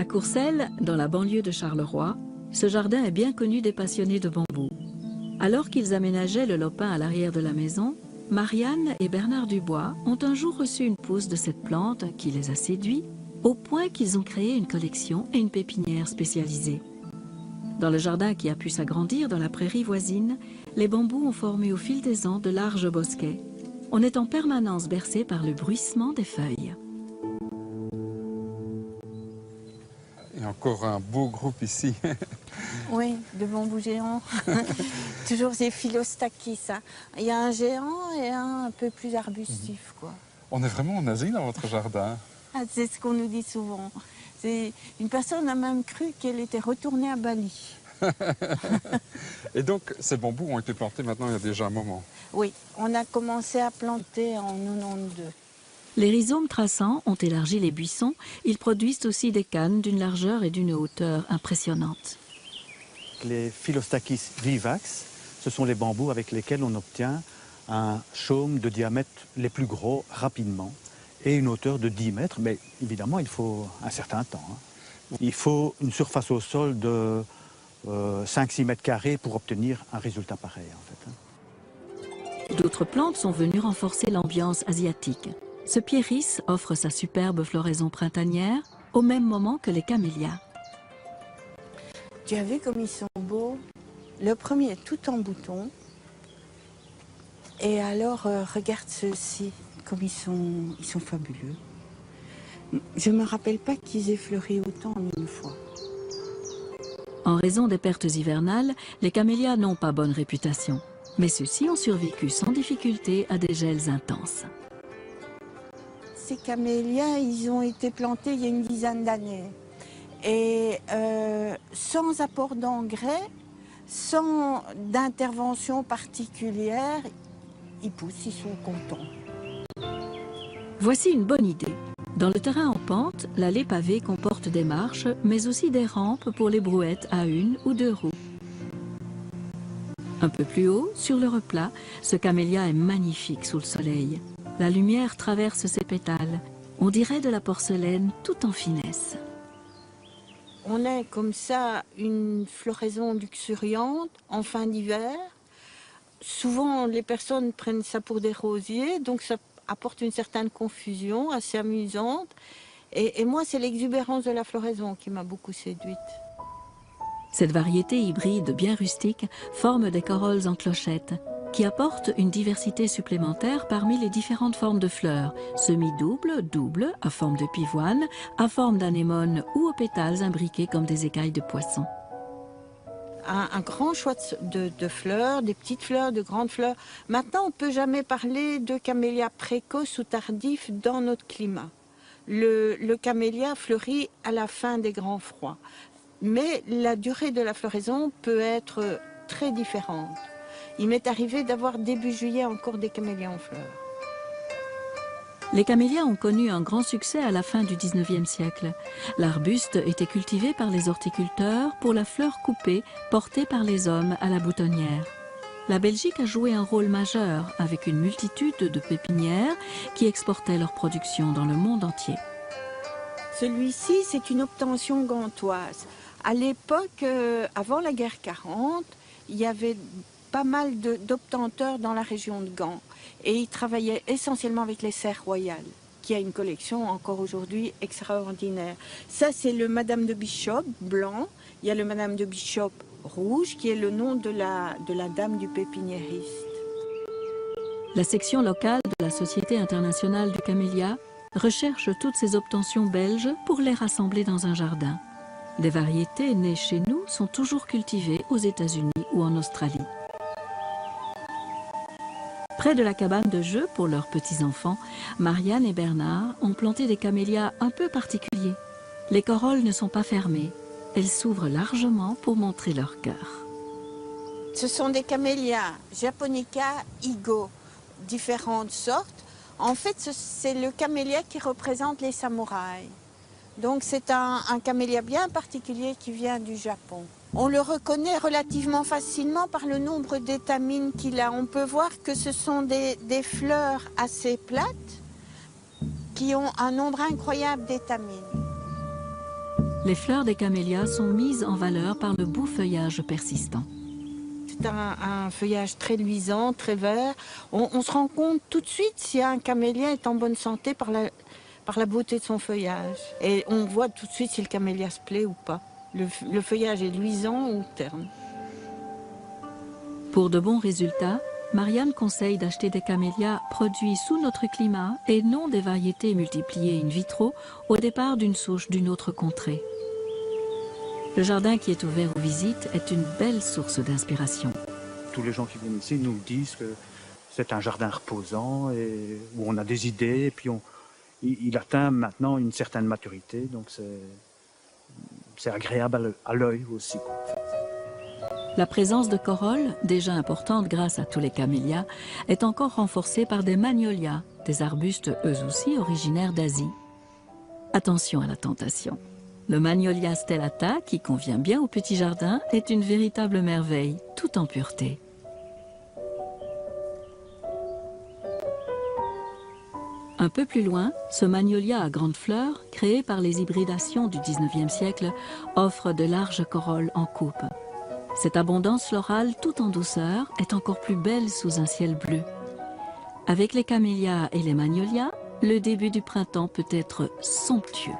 À Courcelles, dans la banlieue de Charleroi, ce jardin est bien connu des passionnés de bambou. Alors qu'ils aménageaient le lopin à l'arrière de la maison, Marianne et Bernard Dubois ont un jour reçu une pousse de cette plante qui les a séduits, au point qu'ils ont créé une collection et une pépinière spécialisée. Dans le jardin qui a pu s'agrandir dans la prairie voisine, les bambous ont formé au fil des ans de larges bosquets. On est en permanence bercé par le bruissement des feuilles. Et encore un beau groupe ici. Oui, de bambous géants. Toujours des Philostachys. Hein. Il y a un géant et un peu plus arbustif, quoi. On est vraiment en Asie dans votre jardin. Ah, c'est ce qu'on nous dit souvent. Une personne a même cru qu'elle était retournée à Bali. Et donc, ces bambous ont été plantés maintenant il y a déjà un moment. Oui, on a commencé à planter en 92. Les rhizomes traçants ont élargi les buissons. Ils produisent aussi des cannes d'une largeur et d'une hauteur impressionnantes. Les Philostachys vivax, ce sont les bambous avec lesquels on obtient un chaume de diamètre les plus gros rapidement et une hauteur de 10 mètres. Mais évidemment, il faut un certain temps. Hein. Il faut une surface au sol de 5-6 mètres carrés pour obtenir un résultat pareil. En fait, hein. D'autres plantes sont venues renforcer l'ambiance asiatique. Ce pieris offre sa superbe floraison printanière au même moment que les camélias. Tu as vu comme ils sont beaux? Le premier est tout en bouton. Et alors, regarde ceux-ci, comme ils sont fabuleux. Je ne me rappelle pas qu'ils aient fleuri autant en une fois. En raison des pertes hivernales, les camélias n'ont pas bonne réputation. Mais ceux-ci ont survécu sans difficulté à des gels intenses. Ces camélias, ils ont été plantés il y a une dizaine d'années. Et sans apport d'engrais, sans d'intervention particulière, ils poussent, ils sont contents. Voici une bonne idée. Dans le terrain en pente, l'allée pavée comporte des marches, mais aussi des rampes pour les brouettes à 1 ou 2 roues. Un peu plus haut, sur le replat, ce camélia est magnifique sous le soleil. La lumière traverse ses pétales. On dirait de la porcelaine tout en finesse. On a comme ça une floraison luxuriante en fin d'hiver. Souvent, les personnes prennent ça pour des rosiers, donc ça apporte une certaine confusion assez amusante. Et moi, c'est l'exubérance de la floraison qui m'a beaucoup séduite. Cette variété hybride bien rustique forme des corolles en clochette, qui apportent une diversité supplémentaire parmi les différentes formes de fleurs, semi-doubles, doubles, à forme de pivoine, à forme d'anémone ou aux pétales imbriqués comme des écailles de poisson. Un grand choix de fleurs, des petites fleurs, de grandes fleurs. Maintenant, on ne peut jamais parler de camélia précoce ou tardif dans notre climat. Le camélia fleurit à la fin des grands froids. Mais la durée de la floraison peut être très différente. Il m'est arrivé d'avoir début juillet encore des camélias en fleurs. Les camélias ont connu un grand succès à la fin du 19e siècle. L'arbuste était cultivé par les horticulteurs pour la fleur coupée portée par les hommes à la boutonnière. La Belgique a joué un rôle majeur avec une multitude de pépinières qui exportaient leur production dans le monde entier. Celui-ci, c'est une obtention gantoise. À l'époque, avant la guerre 40, il y avait pas mal d'obtenteurs dans la région de Gand. Et ils travaillaient essentiellement avec les serres royales, qui a une collection encore aujourd'hui extraordinaire. Ça, c'est le Madame de Bishop blanc. Il y a le Madame de Bishop rouge, qui est le nom de la dame du pépiniériste. La section locale de la Société internationale du camélia recherche toutes ces obtentions belges pour les rassembler dans un jardin. Des variétés nées chez nous sont toujours cultivées aux États-Unis ou en Australie. Près de la cabane de jeu pour leurs petits-enfants, Marianne et Bernard ont planté des camélias un peu particuliers. Les corolles ne sont pas fermées. Elles s'ouvrent largement pour montrer leur cœur. Ce sont des camélias japonica higo, différentes sortes. En fait, c'est le camélia qui représente les samouraïs. Donc c'est un camélia bien particulier qui vient du Japon. On le reconnaît relativement facilement par le nombre d'étamines qu'il a. On peut voir que ce sont des fleurs assez plates qui ont un nombre incroyable d'étamines. Les fleurs des camélias sont mises en valeur par le beau feuillage persistant. C'est un feuillage très luisant, très vert. On se rend compte tout de suite si un camélia est en bonne santé par la beauté de son feuillage. Et on voit tout de suite si le camélia se plaît ou pas. Le feuillage est luisant ou terne. Pour de bons résultats, Marianne conseille d'acheter des camélias produits sous notre climat et non des variétés multipliées in vitro au départ d'une souche d'une autre contrée. Le jardin qui est ouvert aux visites est une belle source d'inspiration. Tous les gens qui viennent ici nous disent que c'est un jardin reposant et où on a des idées et puis il atteint maintenant une certaine maturité, donc c'est agréable à l'œil aussi. La présence de corolles, déjà importante grâce à tous les camélias, est encore renforcée par des magnolias, des arbustes eux aussi originaires d'Asie. Attention à la tentation. Le magnolia stellata, qui convient bien au petit jardin, est une véritable merveille, tout en pureté. Un peu plus loin, ce magnolia à grandes fleurs, créé par les hybridations du 19e siècle, offre de larges corolles en coupe. Cette abondance florale, tout en douceur, est encore plus belle sous un ciel bleu. Avec les camélias et les magnolias, le début du printemps peut être somptueux.